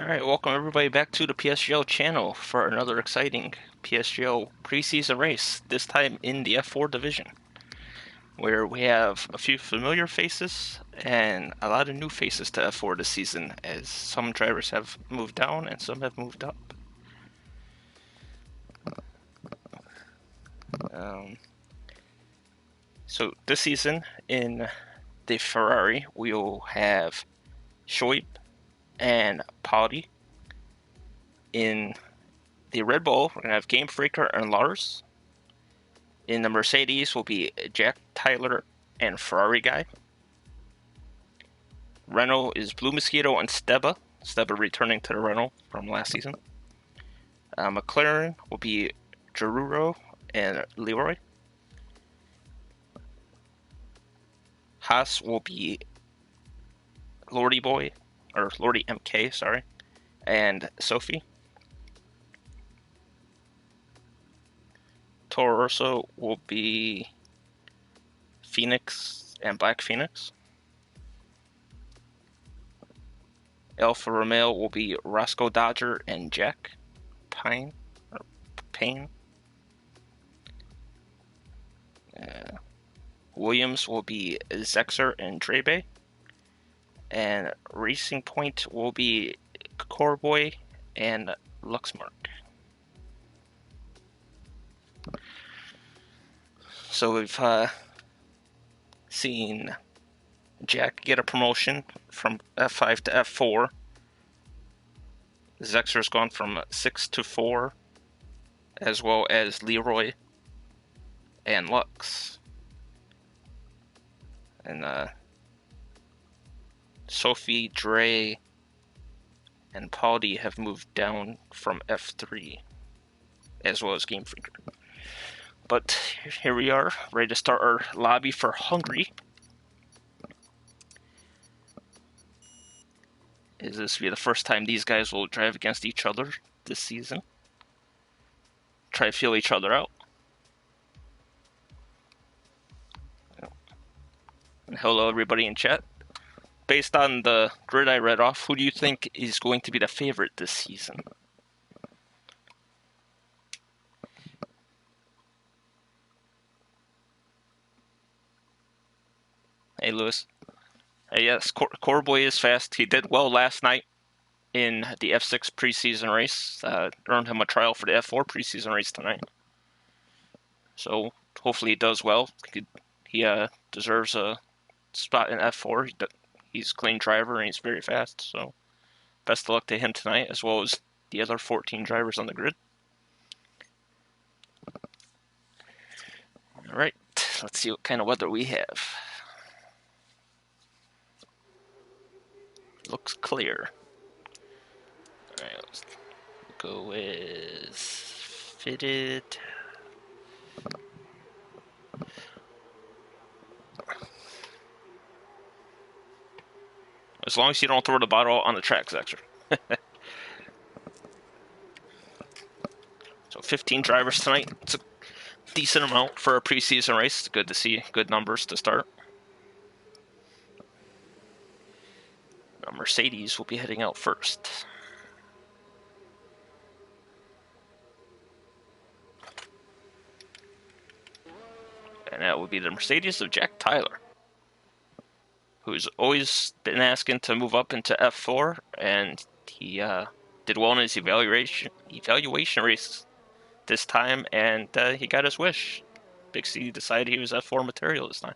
Alright, welcome everybody back to the PSGL channel for another exciting PSGL preseason race, this time in the F4 division, where we have a few familiar faces and a lot of new faces to F4 this season, as some drivers have moved down and some have moved up. So this season in the Ferrari, we'll have Shoaib and Pauli. In the Red Bull, we're going to have Game Freaker and Lars. In the Mercedes will be Jack, Tyler, and Ferrari Guy. Renault is Blue Mosquito and Steba. Steba returning to the Renault from last season. McLaren will be Jaruro and Leroy. Haas will be Lordy Boy, or Lordy MK, sorry, and Sophie. Toro Rosso will be Phoenix and Black Phoenix. Alfa Romeo will be Roscoe Dodger and Jack Payne. Williams will be Zexer and Drebe. And Racing Point will be Corboy and Luxmark. So we've seen Jack get a promotion from F5 to F4. Zexer's gone from 6 to 4, as well as Leroy and Lux. And Sophie, Dre, and Pauli have moved down from F3, as well as Game Freaker. But here we are, ready to start our lobby for Hungary. Is this be the first time these guys will drive against each other this season? Try to feel each other out. And hello everybody in chat. Based on the grid I read off, who do you think is going to be the favorite this season? Hey, Lewis. Hey, yes, Corboy is fast. He did well last night in the F6 preseason race. Earned him a trial for the F4 preseason race tonight. So hopefully he does well. He deserves a spot in F4. He's a clean driver and he's very fast. So best of luck to him tonight, as well as the other 14 drivers on the grid. All right, let's see what kind of weather we have. Looks clear. Alright, let's go with fitted. As long as you don't throw the bottle on the track, Zexer. So 15 drivers tonight. It's a decent amount for a preseason race. It's good to see good numbers to start. Mercedes will be heading out first. And that would be the Mercedes of Jack Tyler, who's always been asking to move up into F4, and he did well in his evaluation race this time, and he got his wish. Big C decided he was F4 material this time.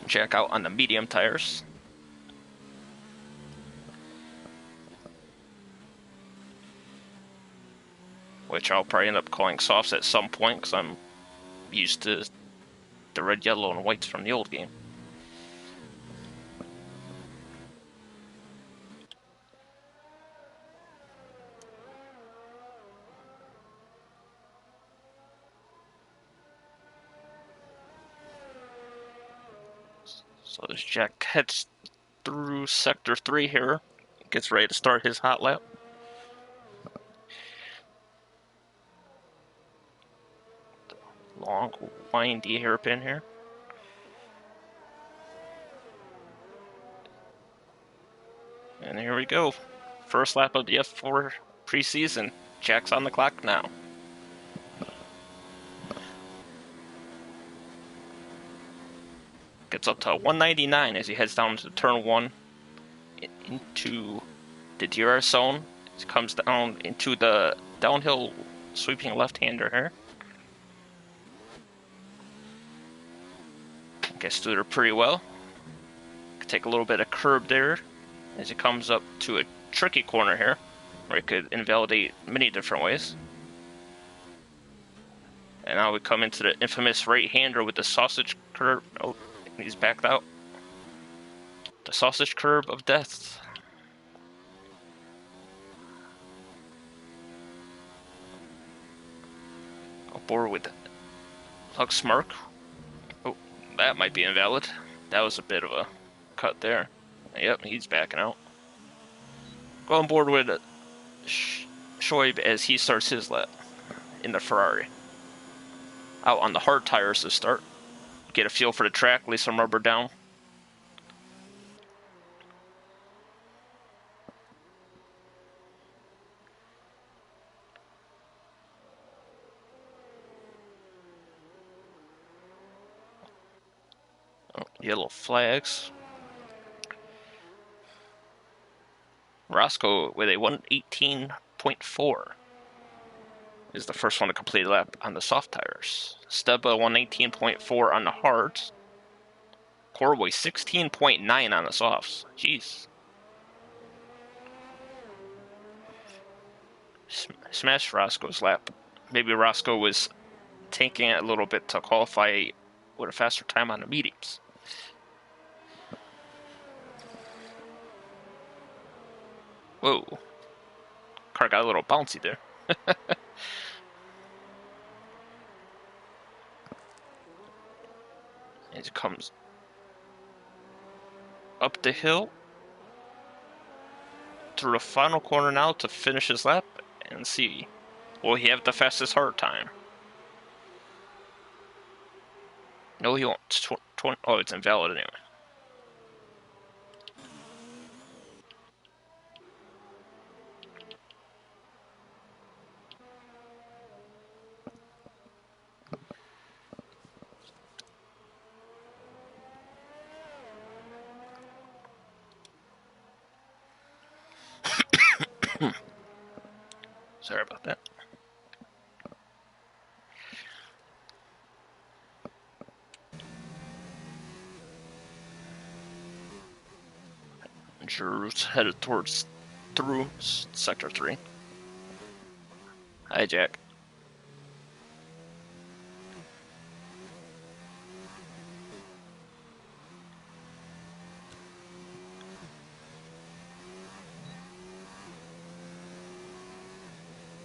Jack out on the medium tires. Which I'll probably end up calling softs at some point, because I'm used to the red, yellow, and whites from the old game. So as Jack heads through Sector 3 here, gets ready to start his hot lap. long, windy hairpin here. And here we go. First lap of the F4 preseason. Jack's on the clock now. Gets up to 199 as he heads down to turn 1 into the DRS zone. He comes down into the downhill sweeping left-hander here. Gets through there pretty well. Take a little bit of curb there as he comes up to a tricky corner here where it could invalidate many different ways. And now we come into the infamous right-hander with the sausage curb. Oh, he's backed out. The sausage curb of death. Aboard with Lug Smirk. Oh, that might be invalid. That was a bit of a cut there. Yep, he's backing out. Go on board with Shoaib as he starts his lap in the Ferrari. Out on the hard tires to start. Get a feel for the track, lay some rubber down. Oh, yellow flags. Roscoe with a 118.4 is the first one to complete a lap on the soft tires. Steba 119.4 on the hards. Corboy 16.9 on the softs. Jeez. Smashed Roscoe's lap. Maybe Roscoe was tanking it a little bit to qualify with a faster time on the mediums. Whoa. Car got a little bouncy there. As it comes up the hill through the final corner now to finish his lap and see, will he have the fastest hard time? No, he won't. Oh, it's invalid anyway. Sorry about that. Giroux's headed towards through Sector 3. Hi, Jack.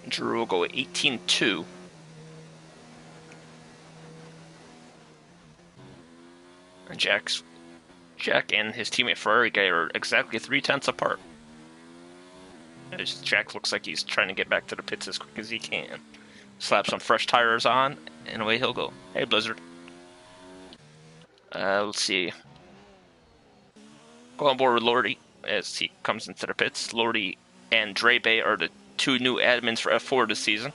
Giroux will go 18-2. And Jack and his teammate Ferrari guy are exactly 3/10 apart. Jack looks like he's trying to get back to the pits as quick as he can. Slap some fresh tires on, and away he'll go. Hey, Blizzard. Let's see. Go on board with Lordy as he comes into the pits. Lordy and Drebe are the two new admins for F4 this season.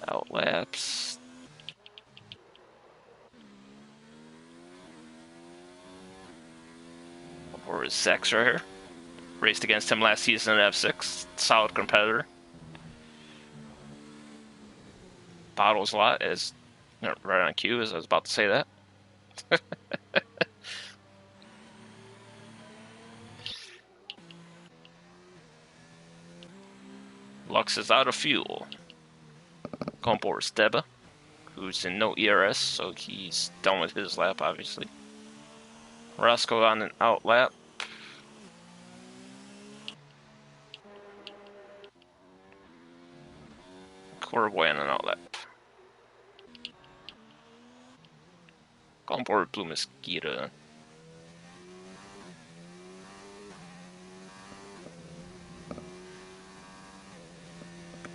Outlaps. Or is Zex right here? Raced against him last season at F6. Solid competitor. Bottles a lot, as right on cue, as I was about to say that. Lux is out of fuel. Going forward, Steba, who's in no ERS, so he's done with his lap, obviously. Roscoe on an out lap. Corboy on an out lap. Go on board Blue Mosquito.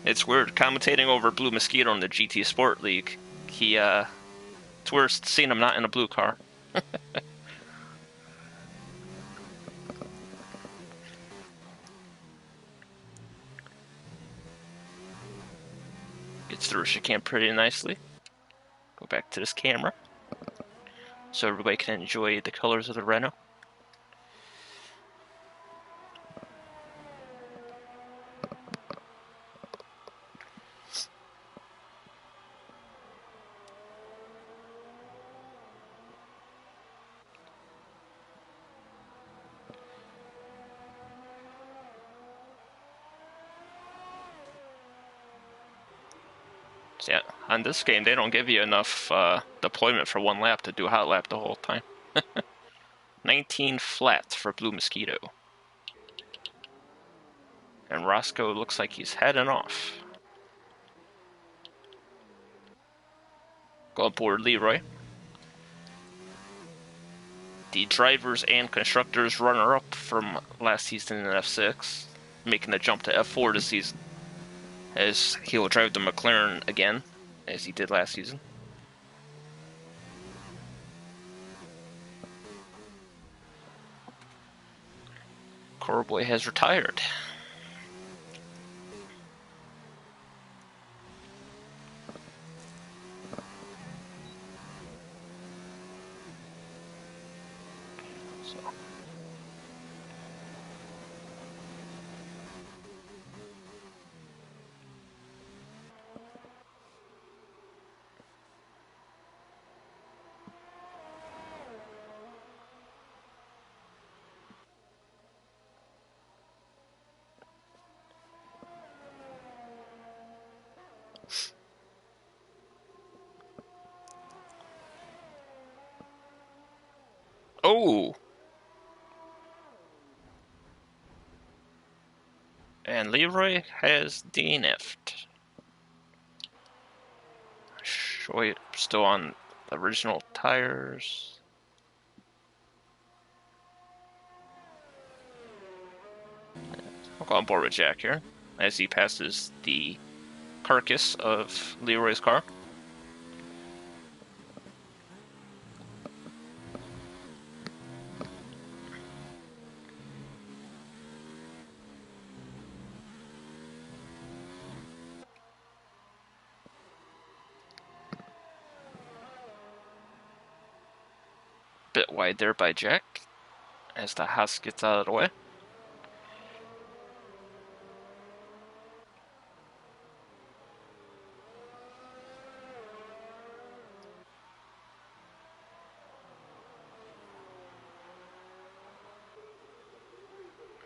It's weird commentating over Blue Mosquito in the GT Sport League. It's weird seeing him not in a blue car. Gets through a chicane pretty nicely. Go back to this camera so everybody can enjoy the colors of the Renault. So yeah, on this game they don't give you enough deployment for one lap to do a hot lap the whole time. 19 flats for Blue Mosquito. And Roscoe looks like he's heading off. Go aboard Leroy. The drivers and constructors runner-up from last season in F6, making the jump to F4 this season, as he will drive the McLaren again, as he did last season. Corboy has retired. Oh! And Leroy has DNF'd. Shoy still on the original tires. I'll go on board with Jack here, as he passes the carcass of Leroy's car. Bit wide there by Jack, as the Haas gets out of the way.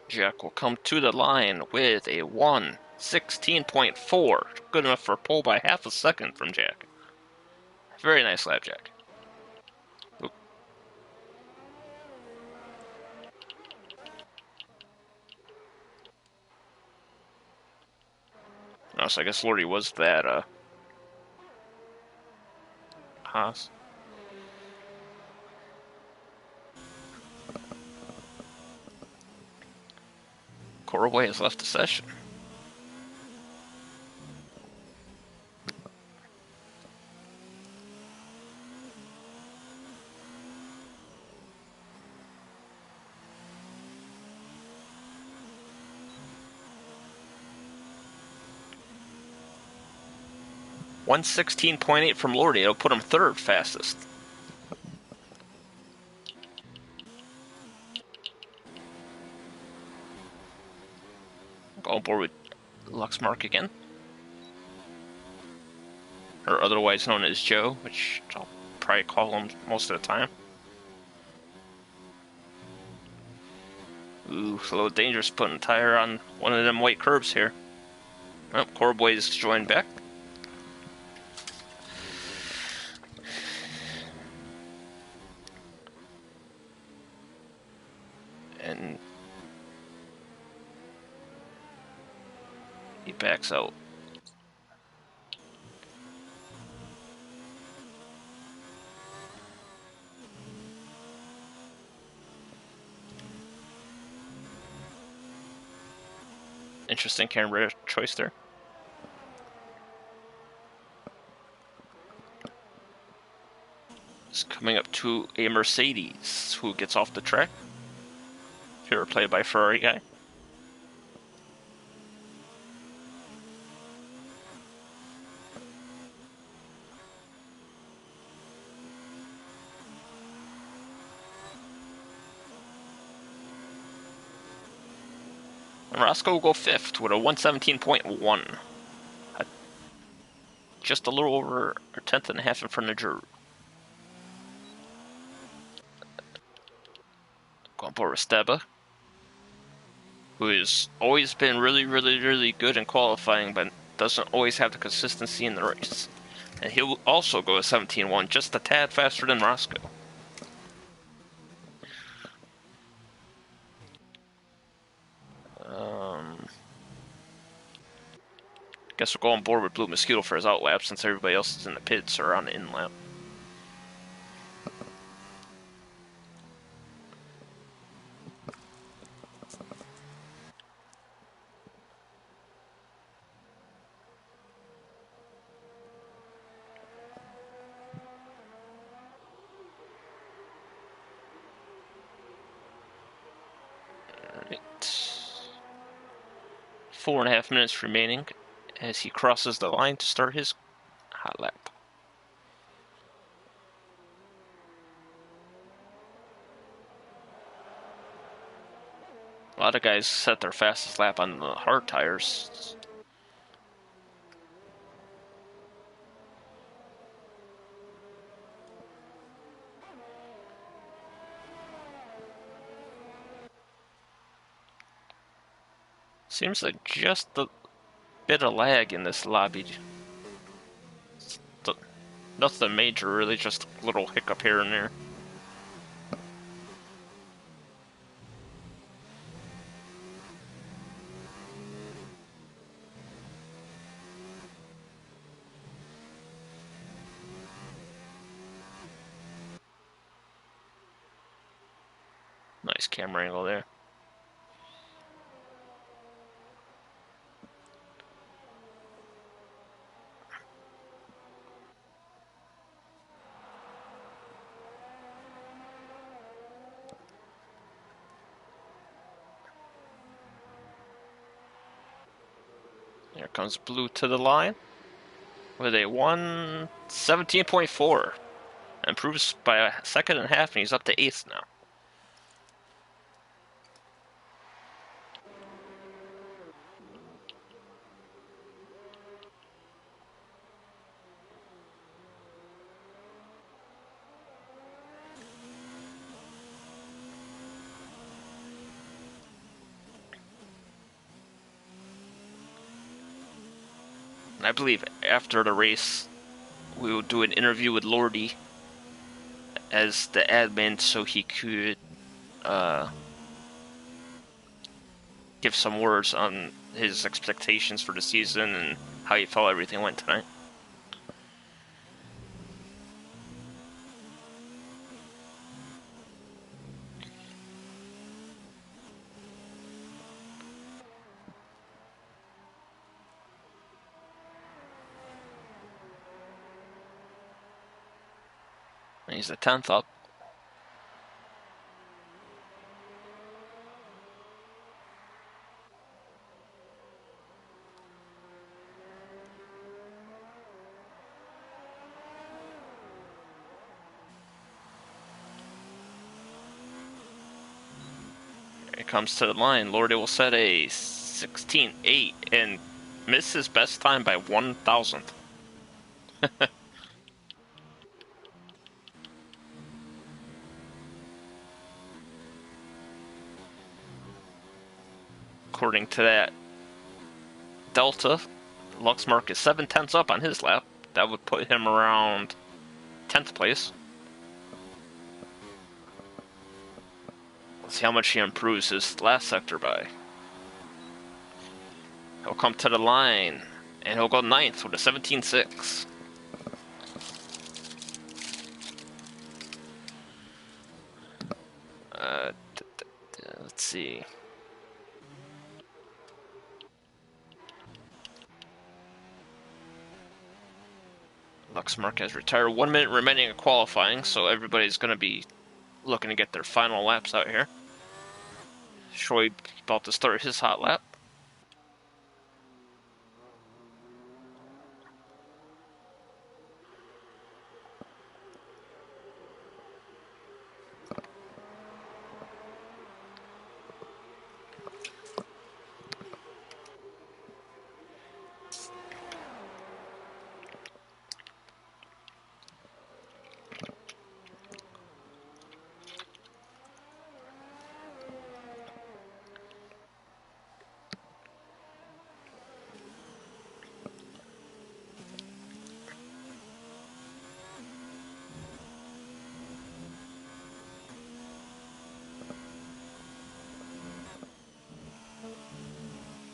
Jack will come to the line with a 1:16.4. Good enough for a pole by half a second from Jack. Very nice lap, Jack. Oop. Oh, so I guess Lordy was that, Haas. Corway has left the session. $1:16.8 from Lordy. It'll put him third fastest. Go on board with Luxmark again. Or otherwise known as Joe, which I'll probably call him most of the time. Ooh, it's a little dangerous putting a tire on one of them white curbs here. Well, Corboy's joined back. And he backs out. Interesting camera choice there. It's coming up to a Mercedes who gets off the track. Here, played by Ferrari guy. And Roscoe will go 5th with a 117.1. Just a little over a 10th and a half in front of Giroud. Going for Esteba, who has always been really good in qualifying, but doesn't always have the consistency in the race. And he'll also go a 17.1, just a tad faster than Roscoe. Guess we'll go on board with Blue Mosquito for his out lap since everybody else is in the pits or on the in lap. Alright. 4.5 minutes remaining as he crosses the line to start his hot lap. A lot of guys set their fastest lap on the hard tires. Seems like just a bit of lag in this lobby. Nothing major, really, just a little hiccup here and there. Nice camera angle there. Here comes Blue to the line with a 117.4. Improves by a second and a half, and he's up to 8th now. And I believe after the race, we will do an interview with Lordy as the admin so he could give some words on his expectations for the season and how he felt everything went tonight. And he's the 10th up. Here he comes to the line. Lordy will set a 16.8 and miss his best time by 1,000th. According to that Delta, Luxmark is 7/10 up on his lap. That would put him around 10th place. Let's see how much he improves his last sector by. He'll come to the line, and he'll go 9th with a 17.6. Let's see. Lexmark has retired. 1 minute remaining in qualifying, so everybody's going to be looking to get their final laps out here. Shoaib about to start his hot lap.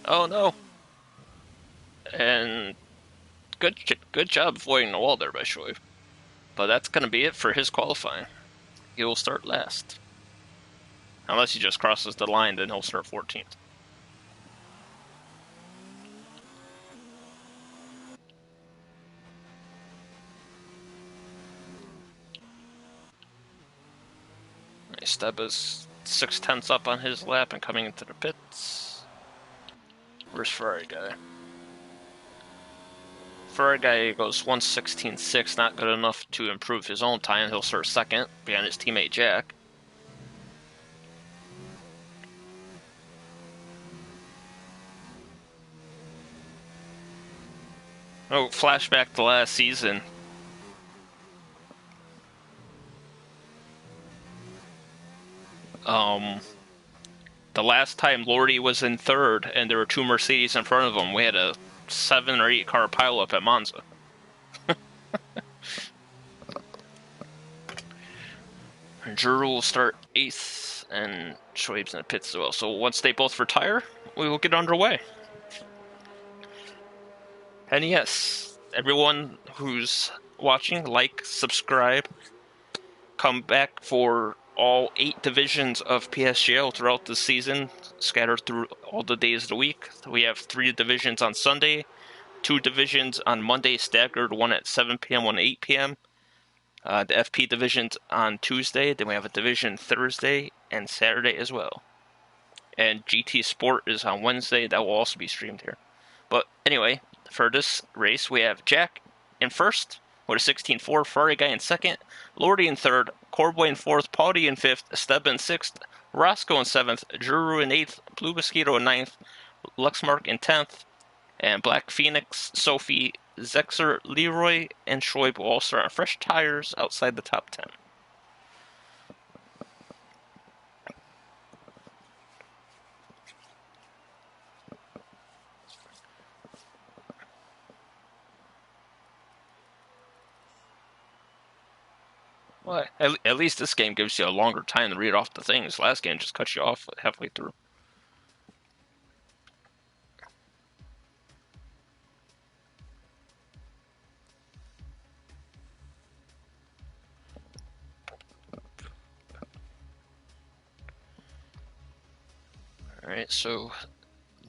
Oh no! And good job avoiding the wall there by Shoaib. But that's going to be it for his qualifying. He will start last. Unless he just crosses the line, then he'll start 14th. Esteba's 6/10 up on his lap and coming into the pits. Where's Ferrari guy? Ferrari guy goes 1:16.6, not good enough to improve his own time. He'll start second behind his teammate Jack. Oh, flashback to last season. The last time Lordy was in third and there were two Mercedes in front of him, we had a 7 or 8 car pileup at Monza. Drew will start 8th and Shoaib's in the pits as well. So once they both retire, we will get underway. And yes, everyone who's watching, like, subscribe, come back for all 8 divisions of PSGL throughout the season, scattered through all the days of the week. We have 3 divisions on Sunday, 2 divisions on Monday staggered, one at 7 p.m., one at 8 p.m. The FP division's on Tuesday, then we have a division Thursday and Saturday as well. And GT Sport is on Wednesday, that will also be streamed here. But anyway, for this race, we have Jack in first with a 16.4, Ferrari guy in second, Lordy in third, Corboy in fourth, Paudy in fifth, Esteban in sixth, Roscoe in seventh, Juru in eighth, Blue Mosquito in ninth, Luxmark in 10th, and Black Phoenix, Sophie, Zexer, Leroy, and Shoaib will all start on fresh tires outside the top 10. Well, at least this game gives you a longer time to read off the things. Last game just cut you off halfway through. Alright, so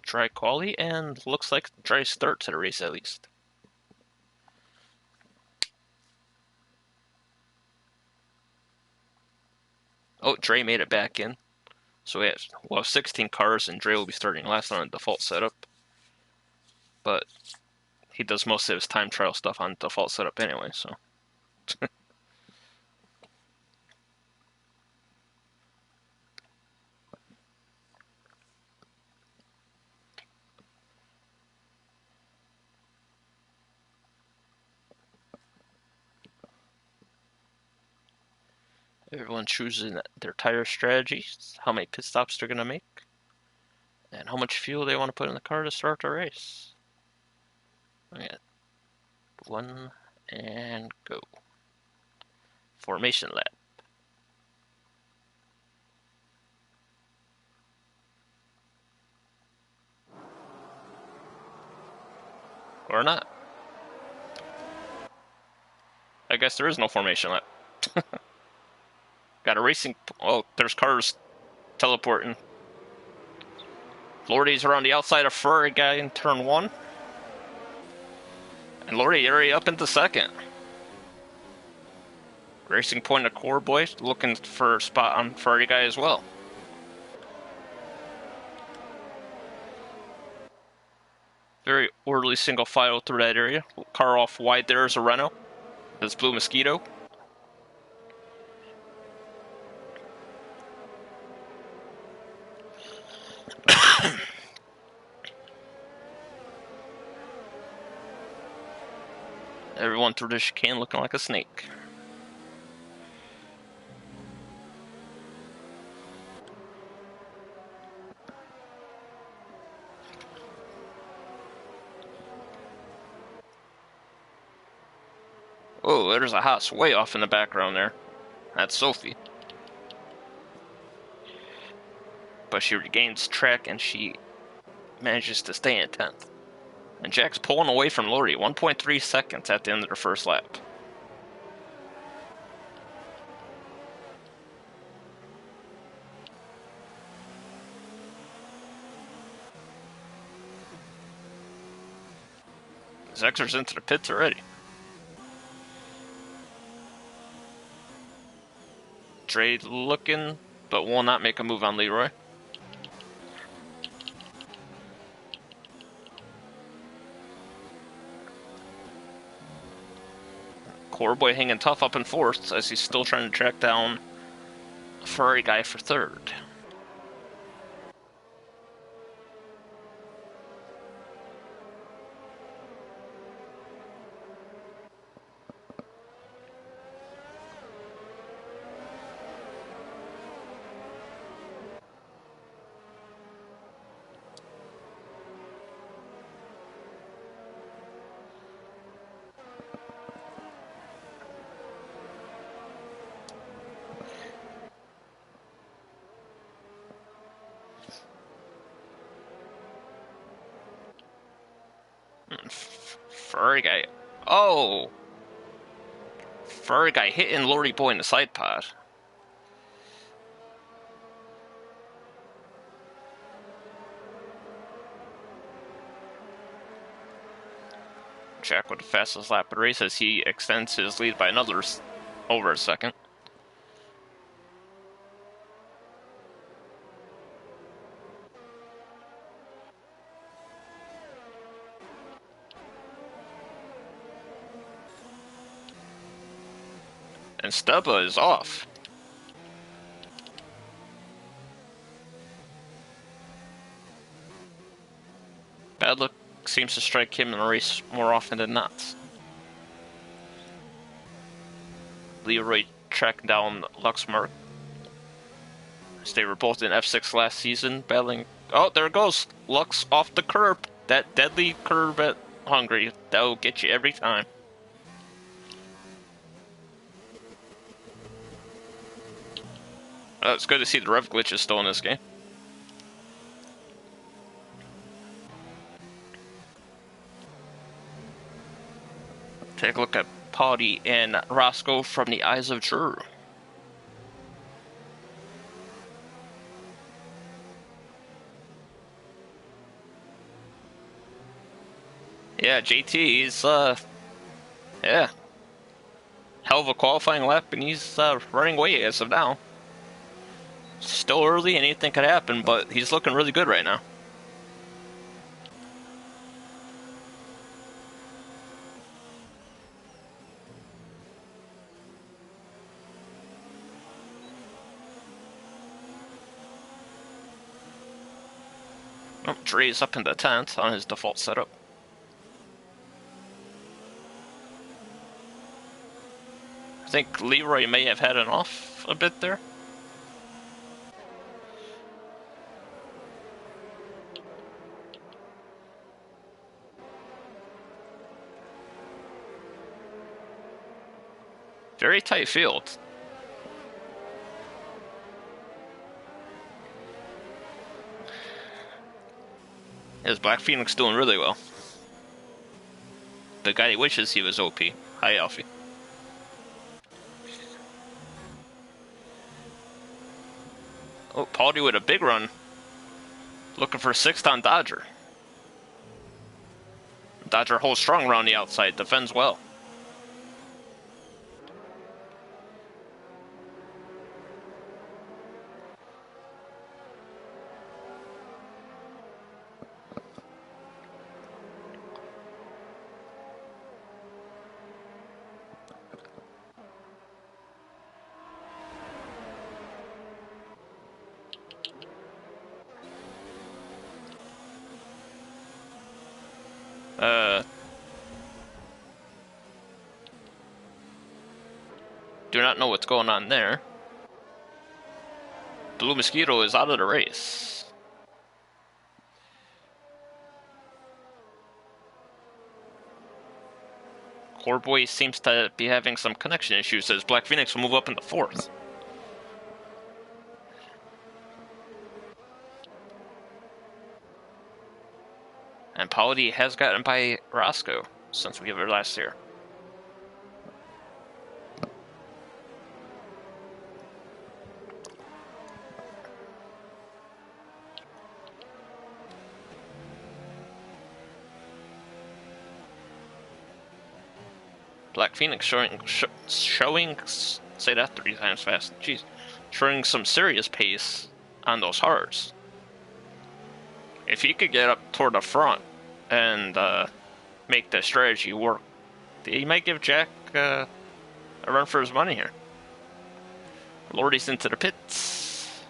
dry quali and looks like dry start to the race at least. Oh, Dre made it back in. So we'll have 16 cars, and Dre will be starting last on a default setup. But he does most of his time trial stuff on default setup anyway, so. Everyone choosing their tire strategies, how many pit stops they're going to make, and how much fuel they want to put in the car to start the race. Okay. 1 and go. Formation lap. Or not. I guess there is no formation lap. Got a racing. Oh, there's cars teleporting. Lordy's around the outside of Ferrari guy in turn 1. And Lordy already up into second. Racing point of Core Boy, looking for a spot on Ferrari Guy as well. Very orderly single file through that area. Car off wide there is a Renault. That's Blue Mosquito. Everyone through the chicane looking like a snake. Oh, there's a house way off in the background there. That's Sophie. But she regains track and she manages to stay in 10th. And Jack's pulling away from Lori, 1.3 seconds at the end of the first lap. Zexer's into the pits already. Dre looking, but will not make a move on Leroy. Coreboy hanging tough up in 4th as he's still trying to track down Ferrari Guy for 3rd. Ferrari Guy. Oh! Ferrari Guy hitting Lori Boy in the side pod. Jack with the fastest lap of the race as he extends his lead by another over a second. And Stubba is off. Bad luck seems to strike him in the race more often than not. Leroy tracking down Luxembourg. They were both in F6 last season, battling. Oh, there it goes. Lux off the curb. That deadly curb at Hungary. That'll get you every time. It's good to see the rev glitch is still in this game. Take a look at Potty and Roscoe from the eyes of Drew. Yeah, JT, he's, yeah. Hell of a qualifying lap, and he's running away as of now. Still early, anything could happen, but he's looking really good right now. Oh, Dre's up in the 10th on his default setup. I think Leroy may have had an off a bit there. Very tight field. Yes, Black Phoenix doing really well. The guy wishes he was OP. Hi, Alfie. Oh, Paldy with a big run. Looking for 6th on Dodger. Dodger holds strong around the outside, defends well. Uh, do not know what's going on there. Blue Mosquito is out of the race. Coreboy seems to be having some connection issues as Black Phoenix will move up in the 4th. And Polity has gotten by Roscoe since we were last year. Black Phoenix showing say that 3 times fast. Jeez, showing some serious pace on those hards. If he could get up toward the front and make the strategy work, he might give Jack a run for his money here. Lordy's into the pits.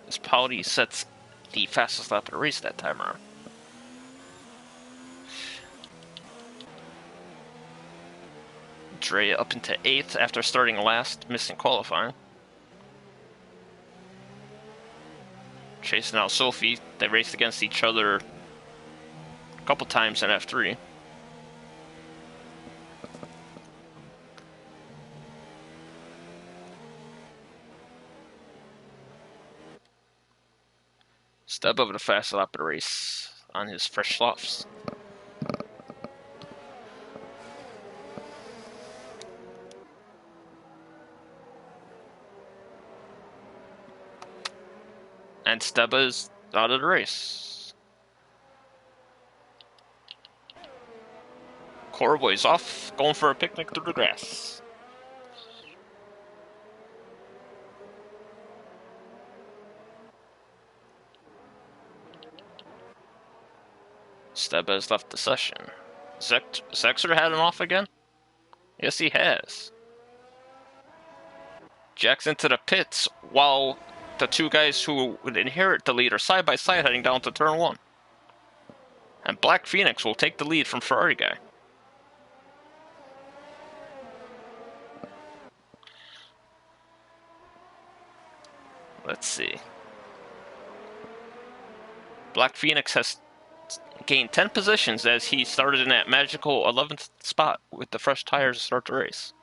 This Polity sets the fastest lap of the race that time around. Dre up into 8th after starting last, missing qualifying. Chasing out Sophie. They raced against each other a couple times in F3. Step over the fastest lap of the race on his fresh softs. And Steba's out of the race. Coreboy's off, going for a picnic through the grass. Steba's left the session. Zexer had him off again? Yes, he has. Jack's into the pits while the two guys who would inherit the lead are side by side heading down to turn 1. And Black Phoenix will take the lead from Ferrari guy. Let's see. Black Phoenix has gained 10 positions as he started in that magical 11th spot with the fresh tires to start the race.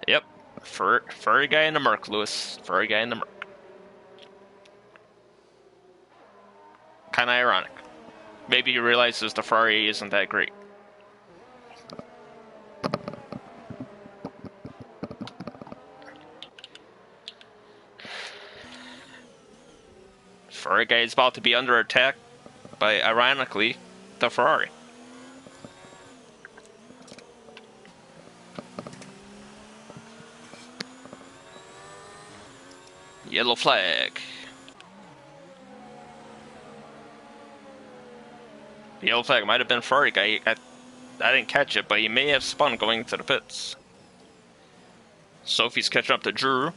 Yep. Furry guy in the Merc, Lewis. Furry guy in the Merc. Kinda ironic. Maybe he realizes the Ferrari isn't that great. Furry guy is about to be under attack by, ironically, the Ferrari. Yellow flag. The yellow flag might have been Ferrari guy. I didn't catch it, but he may have spun going to the pits. Sophie's catching up to Drew.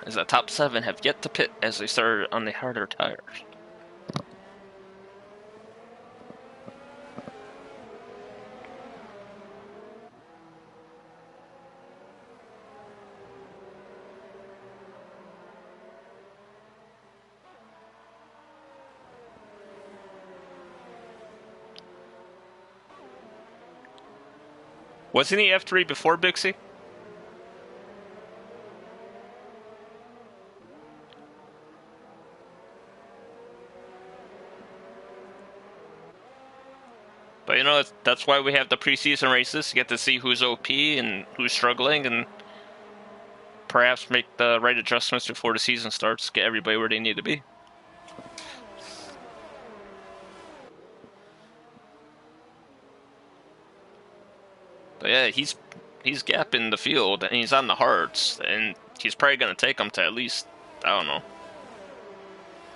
As the top 7 have yet to pit as they started on the harder tires. Wasn't he F3 before Bixie? But you know, that's why we have the preseason races. You get to see who's OP and who's struggling, and perhaps make the right adjustments before the season starts. Get everybody where they need to be. But yeah, he's gapping the field, and he's on the hards, and he's probably going to take them to at least, I don't know,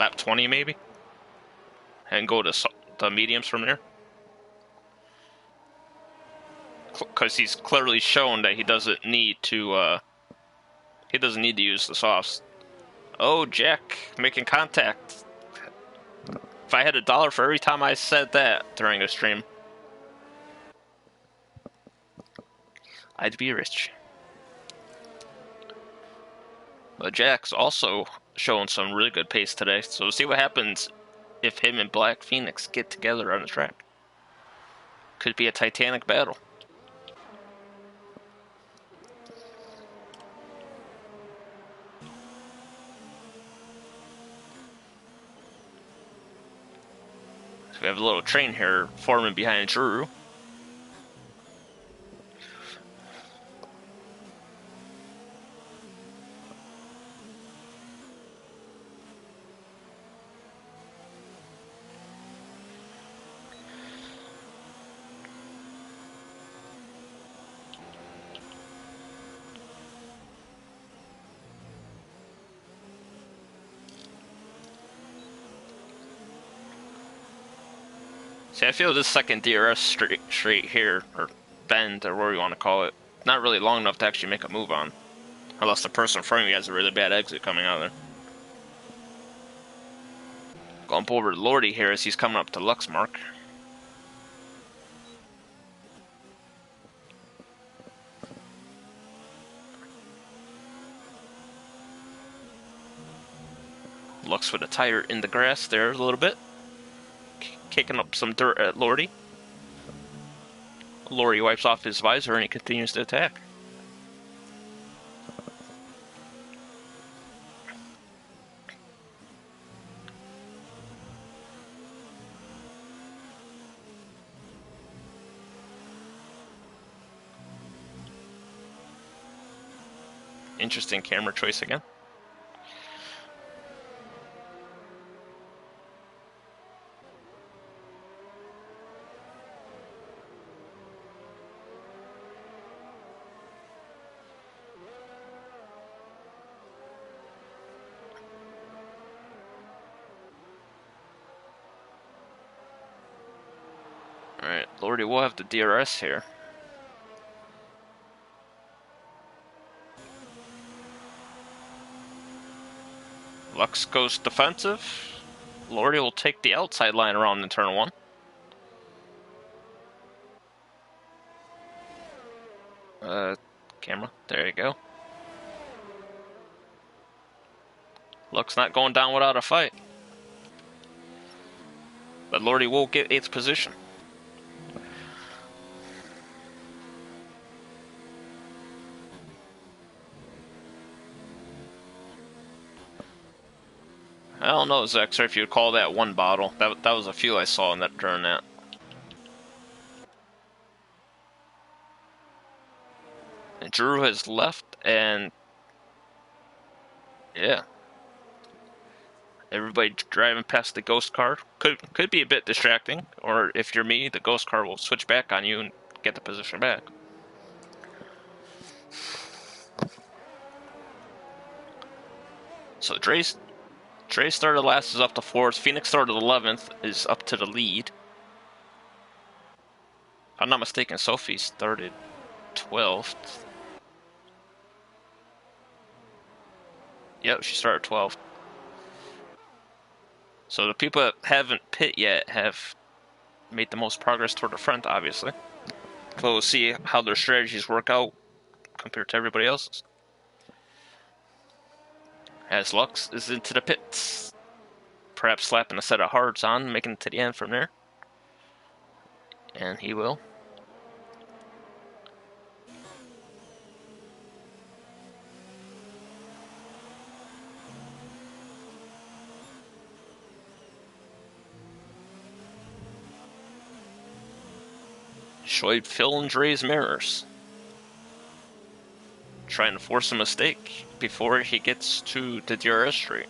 lap 20 maybe, and go to the mediums from there. Because he's clearly shown that he doesn't need to use the softs. Oh, Jack making contact. If I had $1 for every time I said that during a stream, I'd be rich. But Jack's also showing some really good pace today, so we'll see what happens if him and Black Phoenix get together on the track. Could be a titanic battle. So we have a little train here forming behind Drew. See, I feel this second DRS straight here, or bend, or whatever you want to call it, not really long enough to actually make a move on. Unless the person in front of you has a really bad exit coming out of there. Going over to Lordy here as he's coming up to Luxmark. Lux with a tire in the grass there a little bit. Kicking up some dirt at Lordy. Lordy wipes off his visor and he continues to attack. Interesting camera choice again. Alright, Lordy will have the DRS here. Lux goes defensive. Lordy will take the outside line around in turn 1. Camera, there you go. Lux not going down without a fight. But Lordy will get 8th position. I don't know, Zexer, if you'd call that one bottle. That was a few I saw in that during that. And Drew has left, and yeah, everybody driving past the ghost car could be a bit distracting. Or if you're me, the ghost car will switch back on you and get the position back. So Dre started last, is up to 4th. Phoenix started 11th, is up to the lead. If I'm not mistaken, Sophie started 12th. Yep, she started 12th. So the people that haven't pit yet have made the most progress toward the front, obviously. But we'll see how their strategies work out compared to everybody else's. As Lux is into the pits. Perhaps slapping a set of hards on, making it to the end from there. And he will. Shoaib filling Dre's mirrors. Trying to force a mistake before he gets to the DRS straight.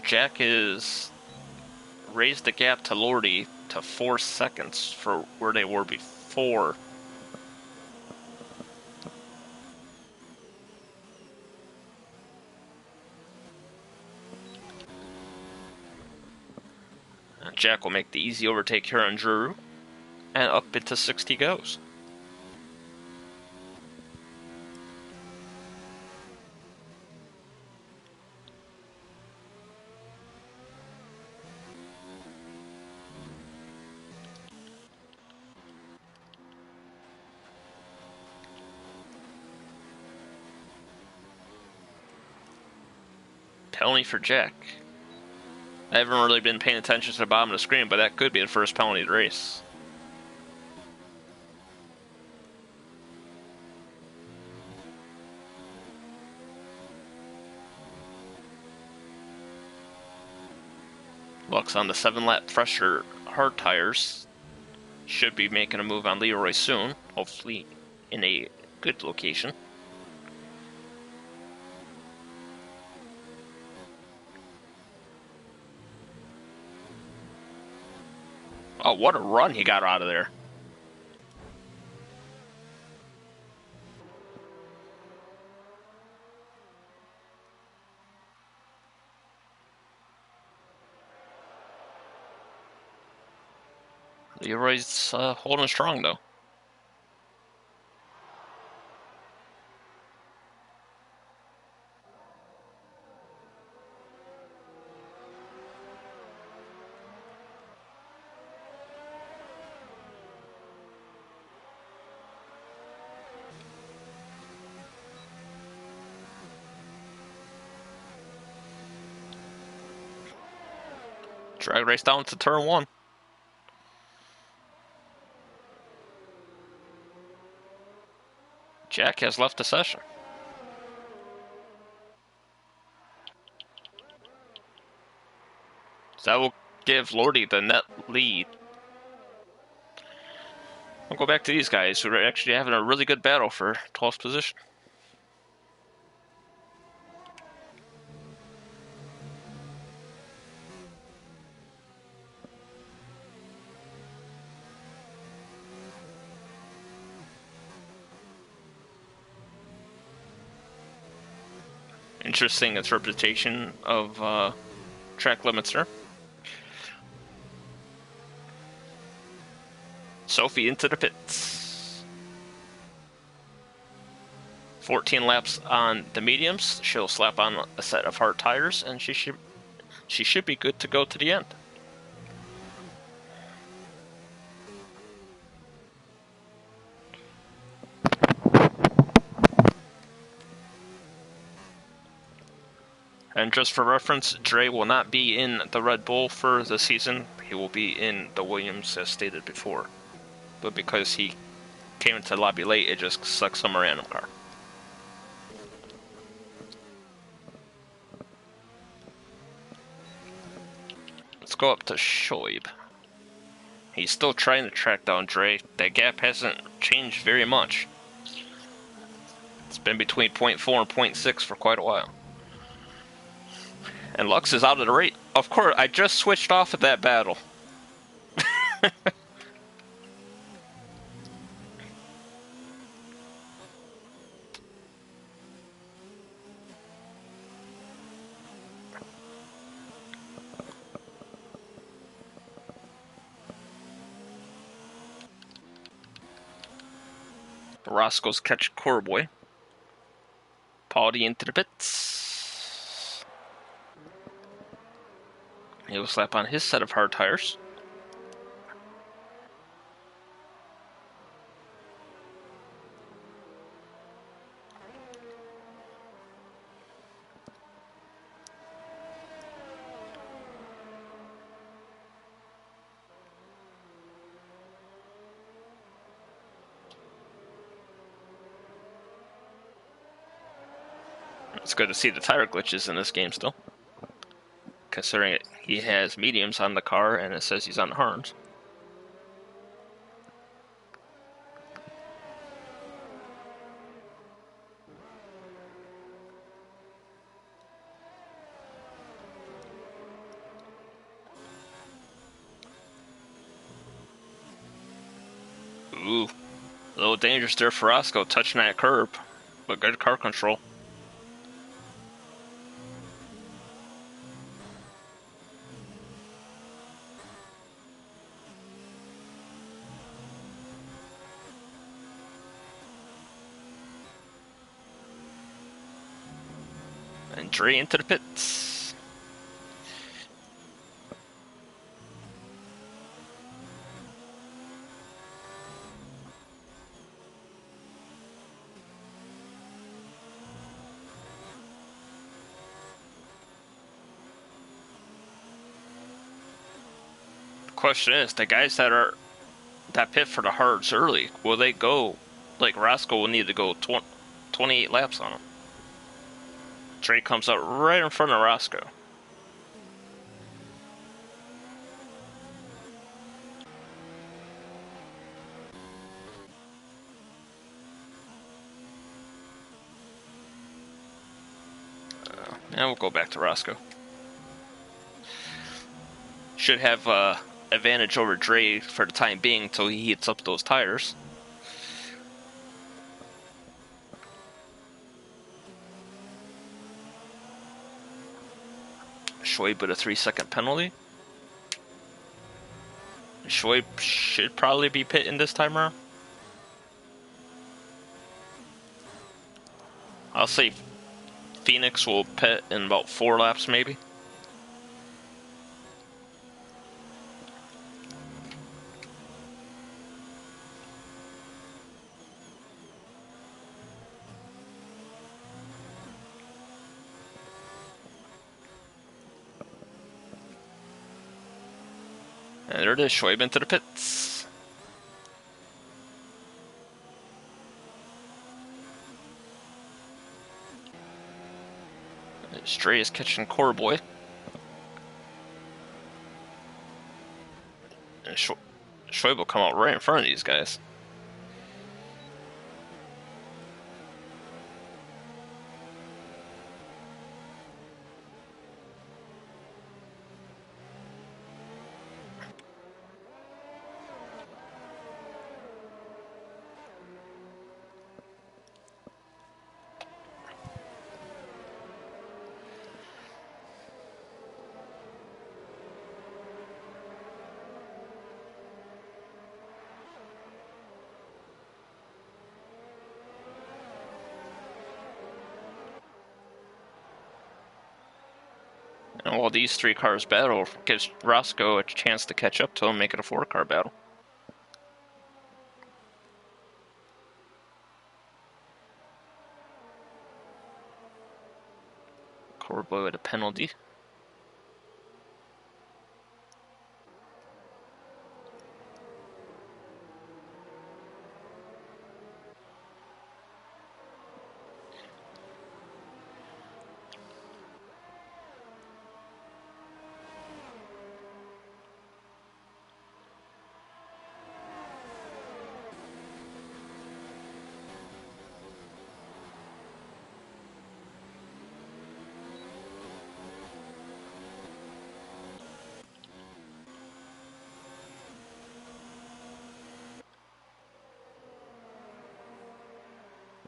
Jack is raised the gap to Lordy to 4 seconds for where they were before. And Jack will make the easy overtake here on Drew, and up into 60 goes. Penalty for Jack. I haven't really been paying attention to the bottom of the screen, but that could be the first penalty of the race. Lux on the 7-lap fresher hard tires. Should be making a move on Leroy soon, hopefully in a good location. Oh, what a run he got out of there. Leroy's holding strong, though. Drag race down to turn 1. Jack has left the session. So that will give Lordy the net lead. We'll go back to these guys who are actually having a really good battle for 12th position. Interesting interpretation of track limits there. Sophie into the pits. 14 laps on the mediums. She'll slap on a set of hard tires, and she should be good to go to the end. And just for reference, Dre will not be in the Red Bull for the season. He will be in the Williams as stated before. But because he came into the lobby late, it just sucks some random car. Let's go up to Shoaib. He's still trying to track down Dre. That gap hasn't changed very much. It's been between 0.4 and 0.6 for quite a while. And Lux is out of the race. Of course, I just switched off of that battle. Roscoe's catch Corboy. Paulie into the pits. He'll slap on his set of hard tires. It's good to see the tire glitches in this game still, considering he has mediums on the car and it says he's on the hards. Ooh, a little dangerous there for Roscoe touching that curb, but good car control. And Dre into the pits. The question is, the guys that pit for the hards early, will they go like Roscoe will need to go 28 laps on him? Dre comes up right in front of Roscoe. And we'll go back to Roscoe. Should have advantage over Dre for the time being until he heats up those tires. Shoaib with a 3-second penalty. Shoaib should probably be pitting this time around. I'll say Phoenix will pit in about 4 laps maybe. And there it is, Shoaib into the pits. Stray is catching Core Boy. And Shoaib will come out right in front of these guys. And while these 3 cars battle, gives Roscoe a chance to catch up to him, make it a 4-car battle. Core Boy with a penalty.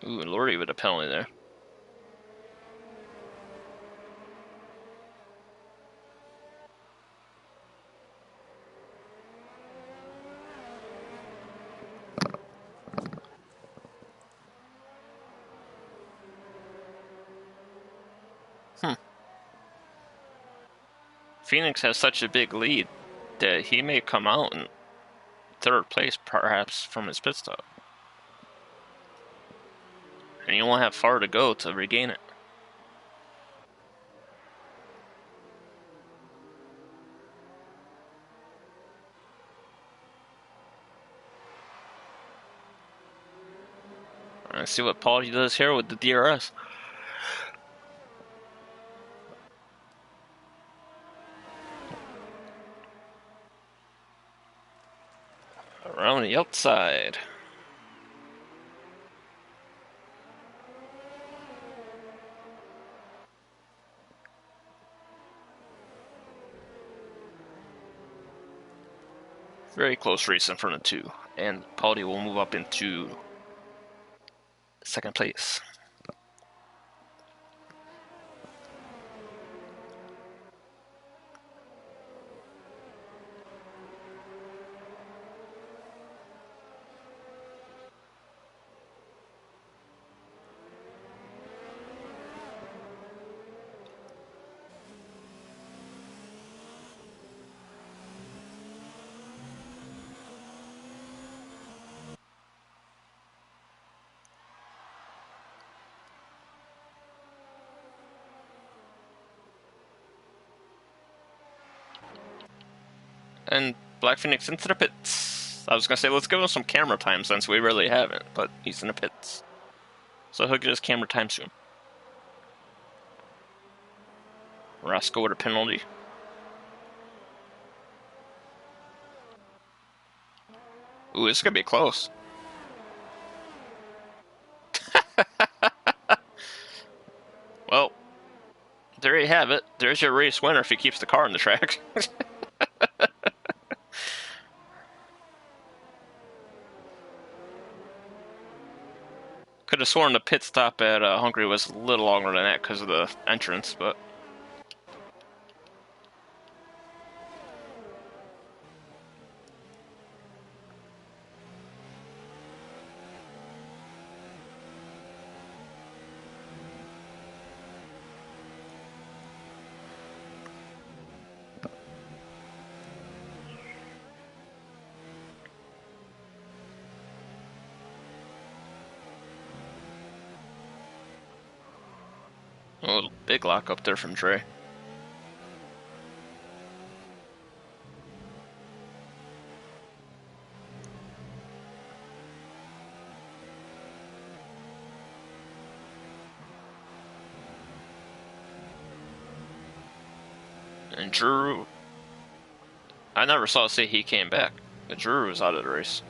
Ooh, Lordy with a penalty there. Phoenix has such a big lead that he may come out in 3rd place, perhaps, from his pit stop. And he won't have far to go to regain it. Let's see what Paul does here with the DRS. the outside. Very close race in front of 2. And Pauli will move up into second place. And Black Phoenix into the pits. I was going to say, let's give him some camera time since we really haven't, but he's in the pits. So he'll get his camera time soon. Roscoe with a penalty. Ooh, this is going to be close. Well, there you have it. There's your race winner if he keeps the car on the track. Could have sworn the pit stop at Hungary was a little longer than that because of the entrance, but... Oh, big lock up there from Dre. And Drew... I never saw it say he came back, but Drew was out of the race.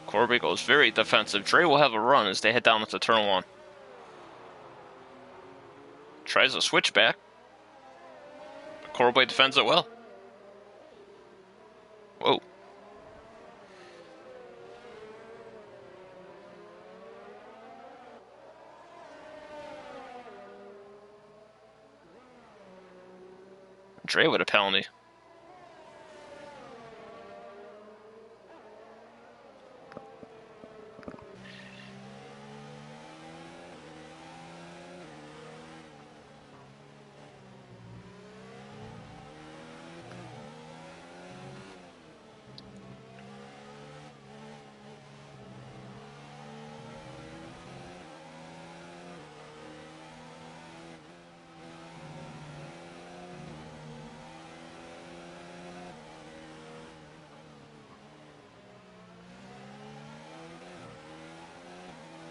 Corby goes very defensive. Dre will have a run as they head down into turn 1. Tries a switchback. Corby defends it well. Whoa. Dre with a penalty.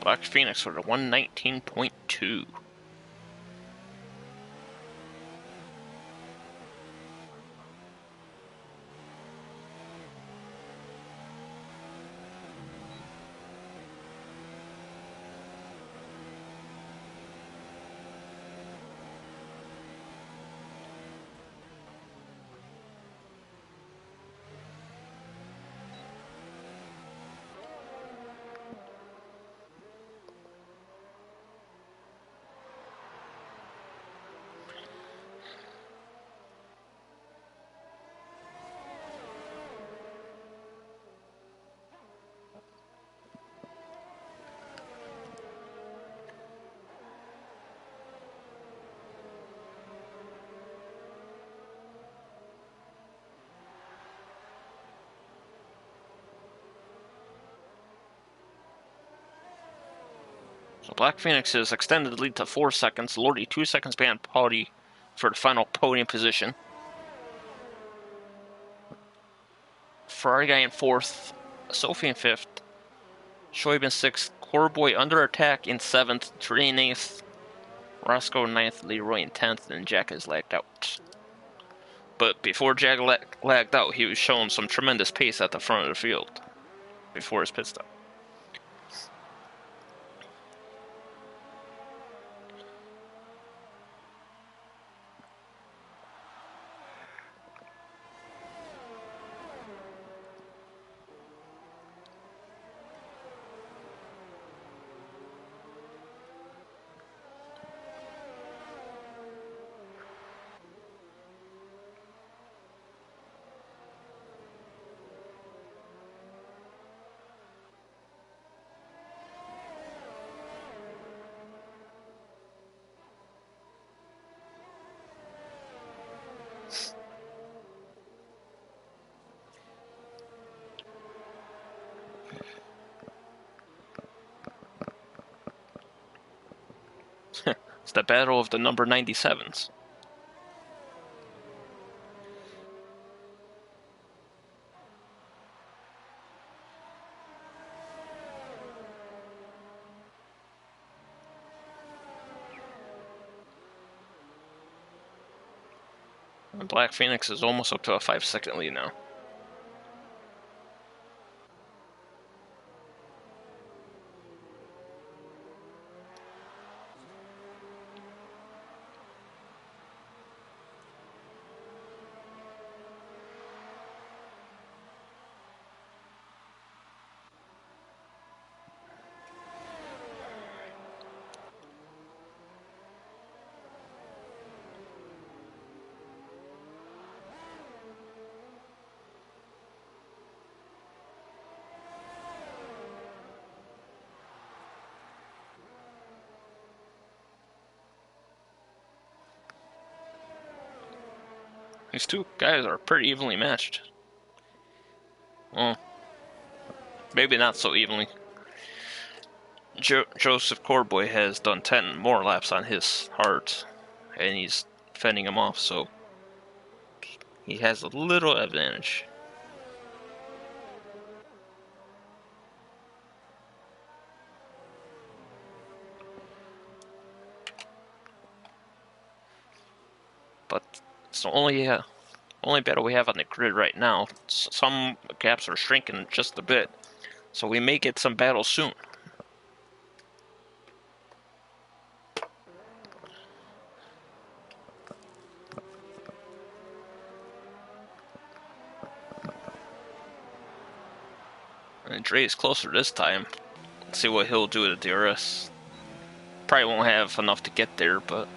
Black Phoenix with a 119.2. So Black Phoenix has extended the lead to 4 seconds. Lordy 2 seconds behind Pauli for the final podium position. Ferrari guy in 4th, Sophie in 5th, Shoaib in 6th, Corboy under attack in 7th, Trey in 8th, Roscoe in 9th, Leroy in 10th, and Jack has lagged out. But before Jack lagged out, he was showing some tremendous pace at the front of the field before his pit stop. It's the battle of the number 97s. And Black Phoenix is almost up to a 5-second lead now. These two guys are pretty evenly matched. Well, maybe not so evenly. Joseph Corboy has done 10 more laps on his hard, and he's fending him off, so he has a little advantage. But it's the only battle we have on the grid right now. Some gaps are shrinking just a bit, so we may get some battles soon. And Dre is closer this time. Let's see what he'll do at the DRS. Probably won't have enough to get there, but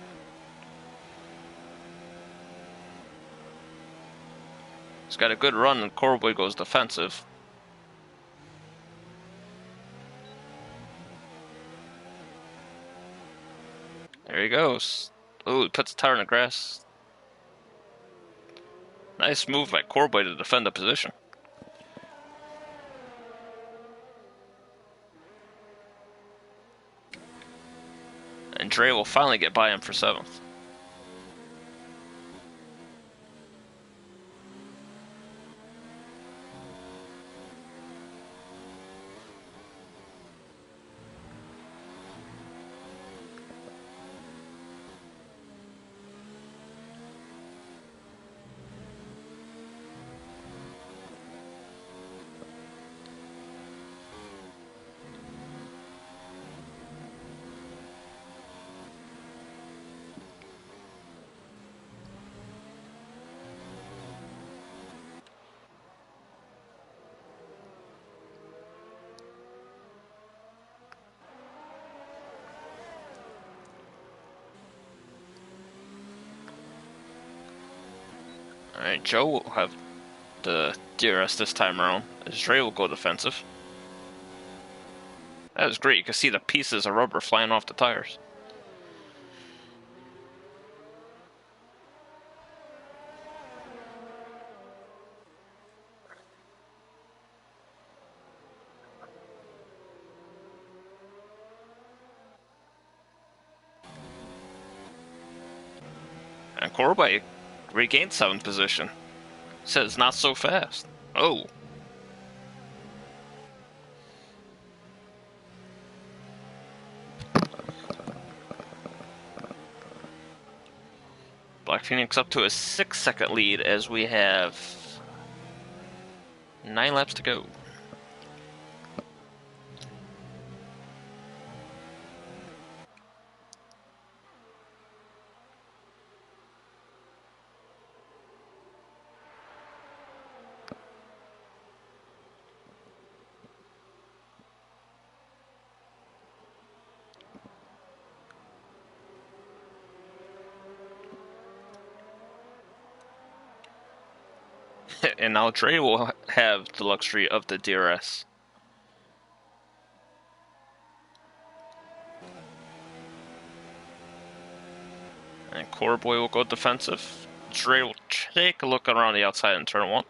he's got a good run, and Corboy goes defensive. There he goes. Ooh, he puts the tire in the grass. Nice move by Corboy to defend the position. And Dre will finally get by him for 7th. Alright, Joe will have the DRS this time around, as Dre will go defensive. That was great. You can see the pieces of rubber flying off the tires. And Corboy regained 7th position. Says not so fast. Oh, Black Phoenix up to a 6-second lead as we have 9 laps to go. And now Dre will have the luxury of the DRS. And Core Boy will go defensive. Dre will take a look around the outside in turn 1.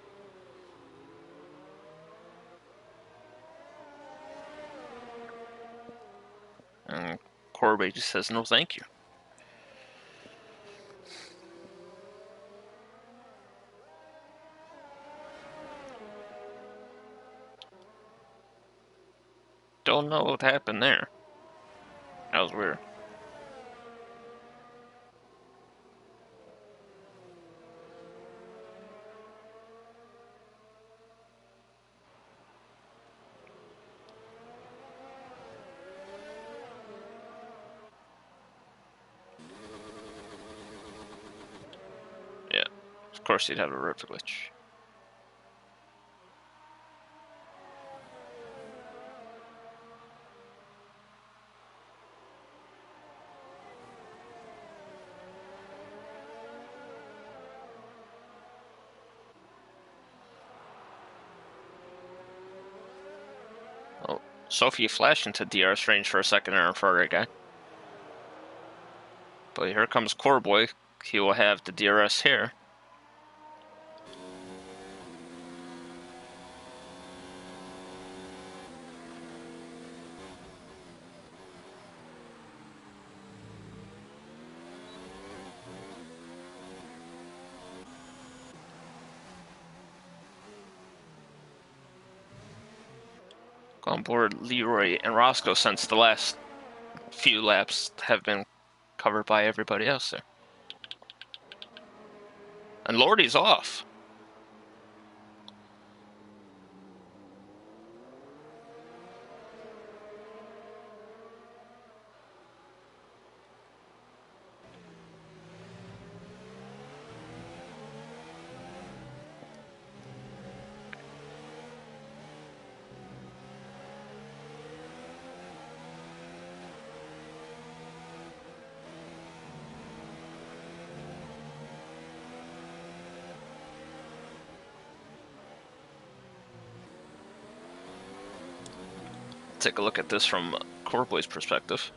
And Core Boy just says no thank you. Don't know what happened there. That was weird. Yeah, of course he'd have a river glitch. Oh, Sophie flashed into DRS range for a second there in front of the guy. But here comes Core Boy. He will have the DRS here. On board Leroy and Roscoe since the last few laps have been covered by everybody else there. And Lordy's off. Take a look at this from Core Boy's perspective.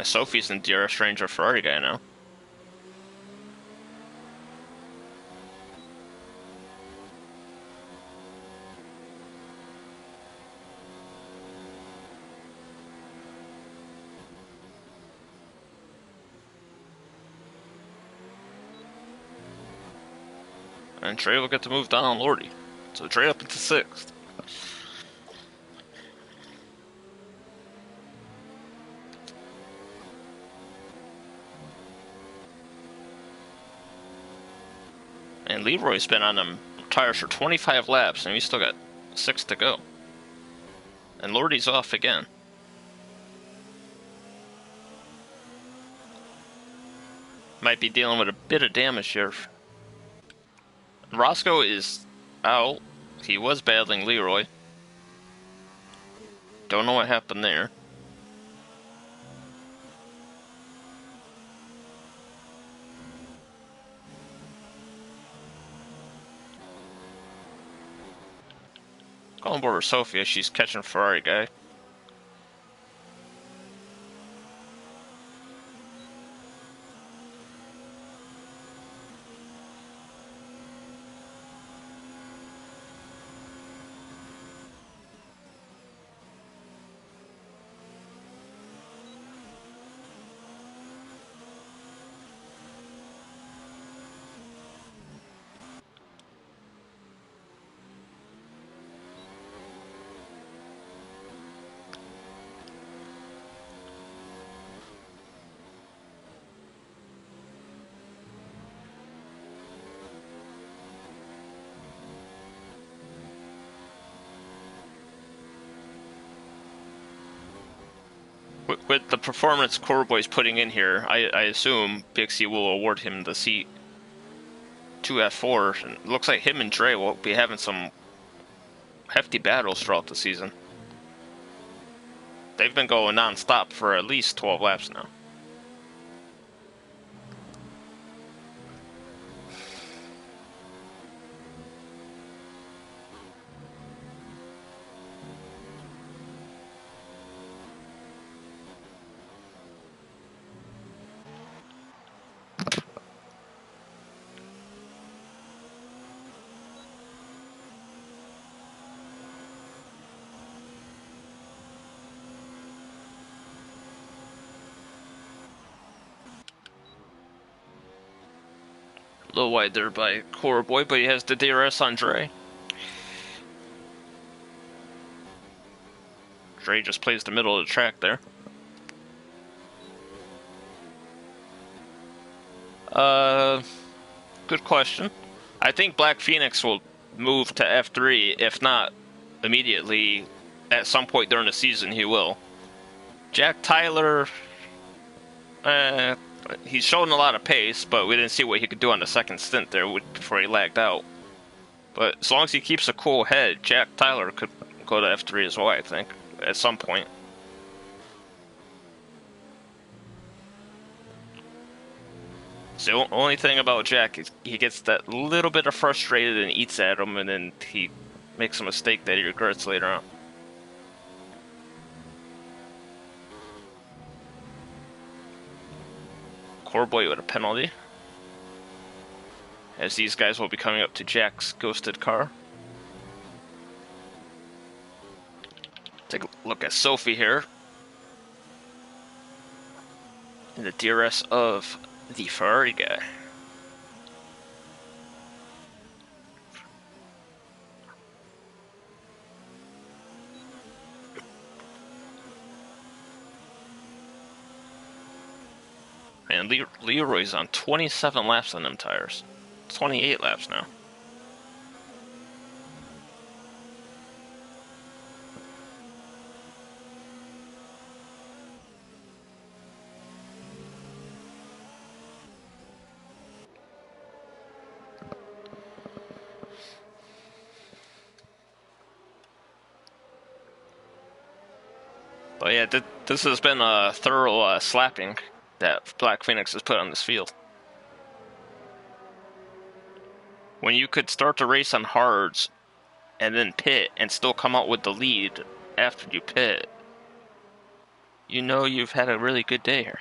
Sophie's in DRS range of Ferrari guy now. And Trey will get to move down on Lordy. So Trey up into 6th. And Leroy's been on them tires for 25 laps, and he's still got 6 to go. And Lordy's off again. Might be dealing with a bit of damage here. Roscoe is out. He was battling Leroy. Don't know what happened there. Going board with Sophia, she's catching Ferrari guy. with the performance Corboy's putting in here, I assume Bixie will award him the seat to F4. And it looks like him and Dre will be having some hefty battles throughout the season. They've been going non-stop for at least 12 laps now. A little wide there by Corboy, but he has the DRS on Dre. Dre just plays the middle of the track there. Good question. I think Black Phoenix will move to F3, if not immediately. At some point during the season, he will. Jack Tyler, he's shown a lot of pace, but we didn't see what he could do on the second stint there before he lagged out. But as long as he keeps a cool head, Jack Tyler could go to F3 as well, I think, at some point. So the only thing about Jack is he gets that little bit of frustrated and eats at him, and then he makes a mistake that he regrets later on. Corboy with a penalty, as these guys will be coming up to Jack's ghosted car. Take a look at Sophie here in the DRS of the Ferrari guy. And Leroy's on 27 laps on them tires. 28 laps now. But yeah, this has been a thorough slapping that Black Phoenix has put on this field. When you could start the race on hards and then pit and still come out with the lead after you pit, you know you've had a really good day here.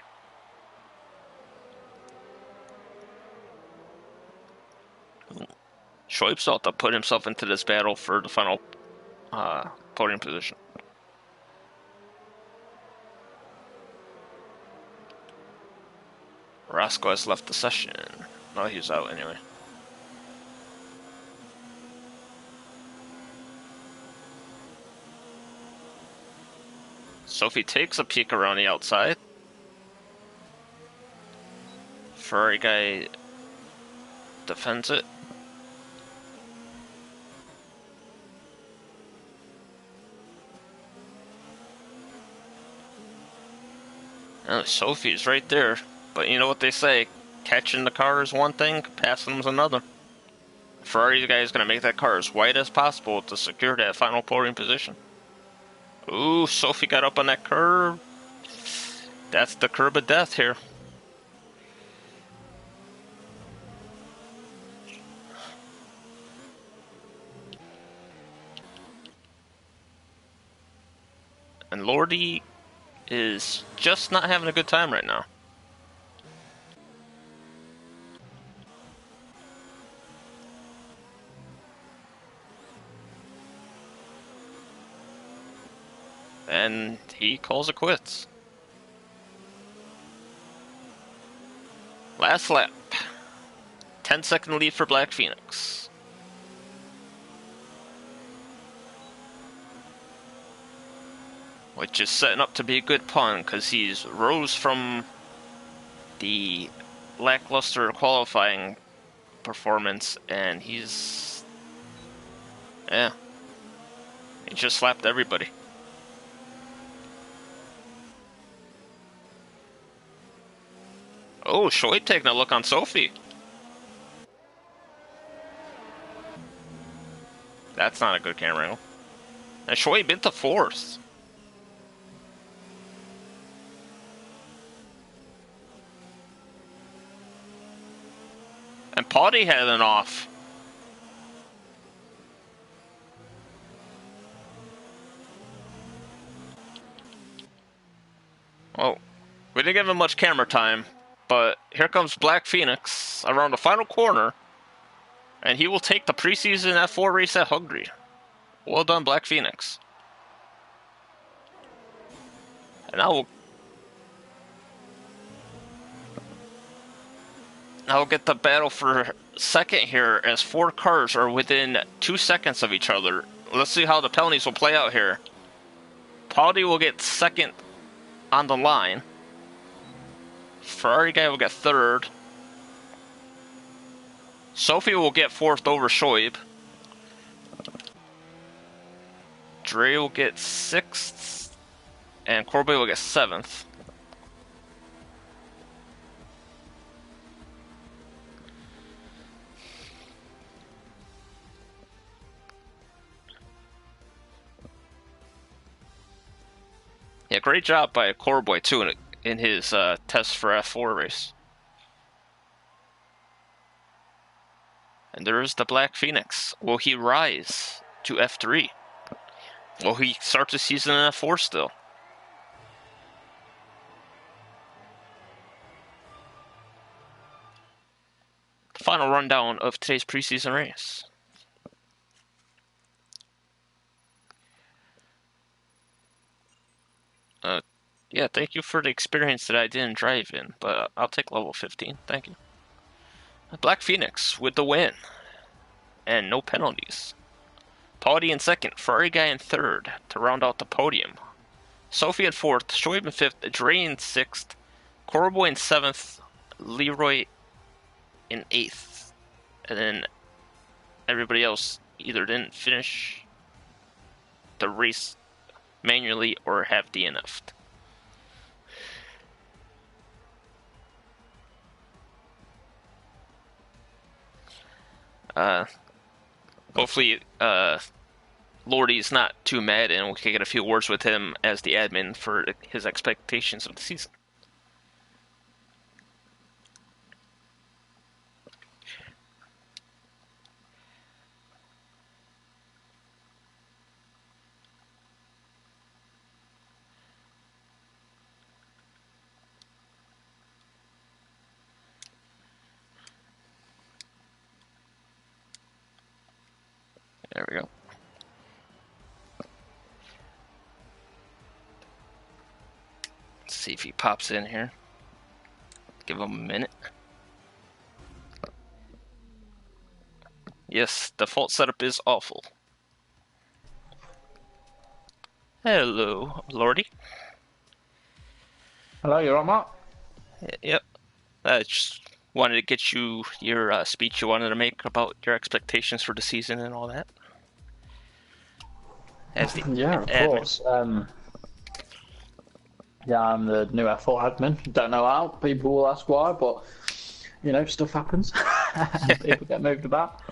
Scheubsalter put himself into this battle for the final podium position. Roscoe has left the session. No, he's out anyway. Sophie takes a peek around the outside. Ferrari guy defends it. Oh, Sophie's right there. But you know what they say, catching the car is one thing, passing them's another. Ferrari guy is going to make that car as wide as possible to secure that final podium position. Ooh, Sophie got up on that curb. That's the curb of death here. And Lordy is just not having a good time right now. And he calls it quits. Last lap. 10-second lead for Black Phoenix. Which is setting up to be a good pun, because he's rose from the lackluster qualifying performance, and he's... yeah. He just slapped everybody. Oh, Shoaib taking a look on Sophie. That's not a good camera angle. And Shoaib into fourth. And Potty heading off. Oh, we didn't give him much camera time, but here comes Black Phoenix around the final corner, and he will take the preseason F4 race at Hungary. Well done, Black Phoenix. And now we'll get the battle for second here as 4 cars are within 2 seconds of each other. Let's see how the penalties will play out here. Potty will get second on the line. Ferrari guy will get third. Sophie will get fourth over Shoaib. Dre will get sixth. And Corby will get seventh. Yeah, great job by Corboy too in his test for F4 race. And there is the Black Phoenix. Will he rise to F3? Will he start the season in F4 still? The final rundown of today's preseason race. Yeah, thank you for the experience that I didn't drive in, but I'll take level 15. Thank you. Black Phoenix with the win. And no penalties. Potty in second, Ferrari guy in third to round out the podium. Sophie in fourth, Shoaib in fifth, Dre in sixth, Corboy in seventh, Leroy in eighth. And then everybody else either didn't finish the race manually or have DNF'd. Hopefully, Lordy's not too mad and we can get a few words with him as the admin for his expectations of the season. There we go. Let's see if he pops in here. Give him a minute. Yes, default setup is awful. Hello, Lordy. Hello, you're on, Mark? Yep. I just wanted to get you your speech you wanted to make about your expectations for the season and all that. Yeah, of course. Yeah, I'm the new F4 admin. Don't know how. People will ask why, but you know, stuff happens. People get moved about.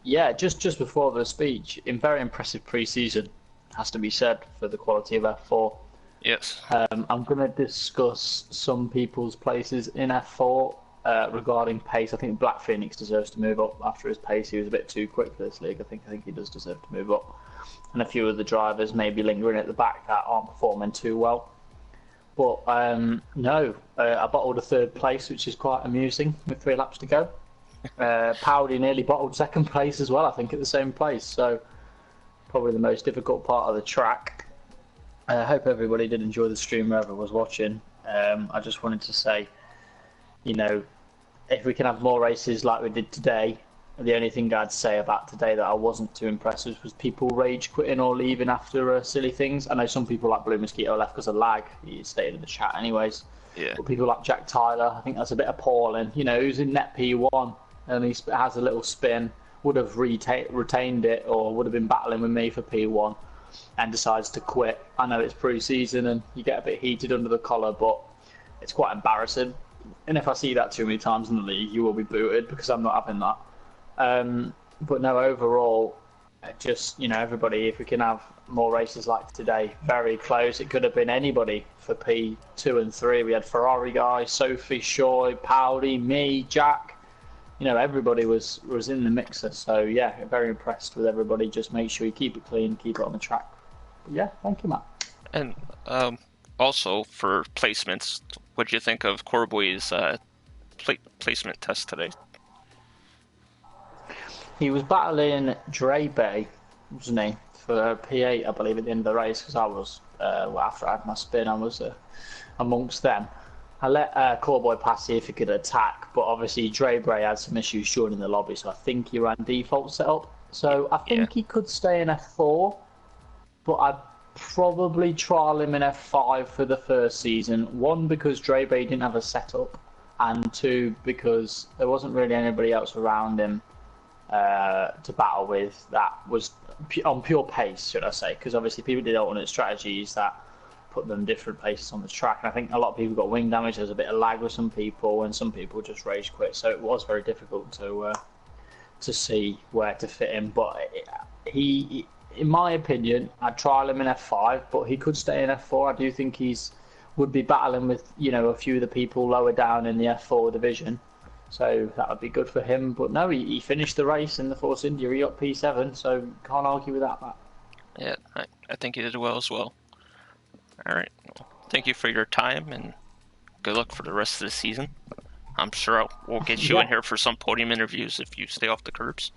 Yeah, just before the speech, in very impressive pre-season, has to be said for the quality of F4. Yes. I'm going to discuss some people's places in F4 regarding pace. I think Black Phoenix deserves to move up after his pace. He was a bit too quick for this league. I think he does deserve to move up. And a few of the drivers maybe lingering at the back that aren't performing too well. But no, I bottled a third place, which is quite amusing with 3 laps to go. Powdy nearly bottled second place as well, I think, at the same place. So probably the most difficult part of the track. I hope everybody did enjoy the stream wherever was watching. I just wanted to say, you know, if we can have more races like we did today, the only thing I'd say about today that I wasn't too impressed with was people rage quitting or leaving after silly things. I know some people like Blue Mosquito left because of lag. He stated in the chat anyways. Yeah. But people like Jack Tyler, I think that's a bit appalling. You know, who's in net P1 and he has a little spin, would have retained it or would have been battling with me for P1 and decides to quit. I know it's pre-season and you get a bit heated under the collar, but it's quite embarrassing. And if I see that too many times in the league, you will be booted because I'm not having that. But no, overall, just everybody. If we can have more races like today, very close. It could have been anybody for P2 and 3. We had Ferrari guys, Sophie, Shoy, Powdy, me, Jack. Everybody was in the mixer. So yeah, very impressed with everybody. Just make sure you keep it clean, keep it on the track. But yeah, thank you, Matt. And also for placements, what do you think of Corboy's placement test today? He was battling Dre Bay, wasn't he, for P8, I believe, at the end of the race, because I was, after I had my spin, I was amongst them. I let Corboy pass see if he could attack, but obviously Dre Bay had some issues joining the lobby, so I think he ran default setup. So I think he could stay in F4, but I'd probably trial him in F5 for the first season. One, because Dre Bay didn't have a setup, and two, because there wasn't really anybody else around him to battle with that was on pure pace, should I say? Because obviously people did alternate strategies that put them different places on the track, and I think a lot of people got wing damage. There's a bit of lag with some people, and some people just rage quit. So it was very difficult to see where to fit him. But he, in my opinion, I'd trial him in F5, but he could stay in F4. I do think would be battling with a few of the people lower down in the F4 division. So that would be good for him. But no, he finished the race in the Force India. He got P7, so can't argue with that, Matt. Yeah, I think he did well as well. All right. Well, thank you for your time, and good luck for the rest of the season. I'm sure we'll get you in here for some podium interviews if you stay off the curbs.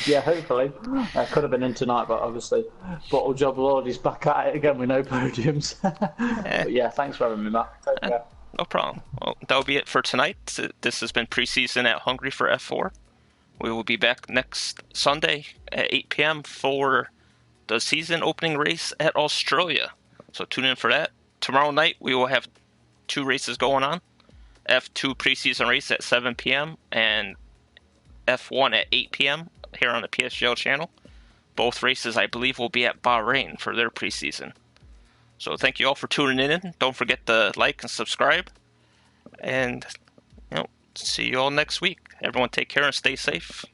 Yeah, hopefully. I could have been in tonight, but obviously Bottle Job Lord is back at it again with no podiums. But yeah, thanks for having me, Matt. Take care. No problem. Well, that'll be it for tonight. This has been preseason at Hungary for F4. We will be back next Sunday at 8 p.m. for the season opening race at Australia. So tune in for that. Tomorrow night we will have 2 races going on. F2 preseason race at 7 p.m. and F1 at 8 p.m. here on the PSGL channel. Both races, I believe, will be at Bahrain for their preseason. So thank you all for tuning in. Don't forget to like and subscribe. And see you all next week. Everyone take care and stay safe.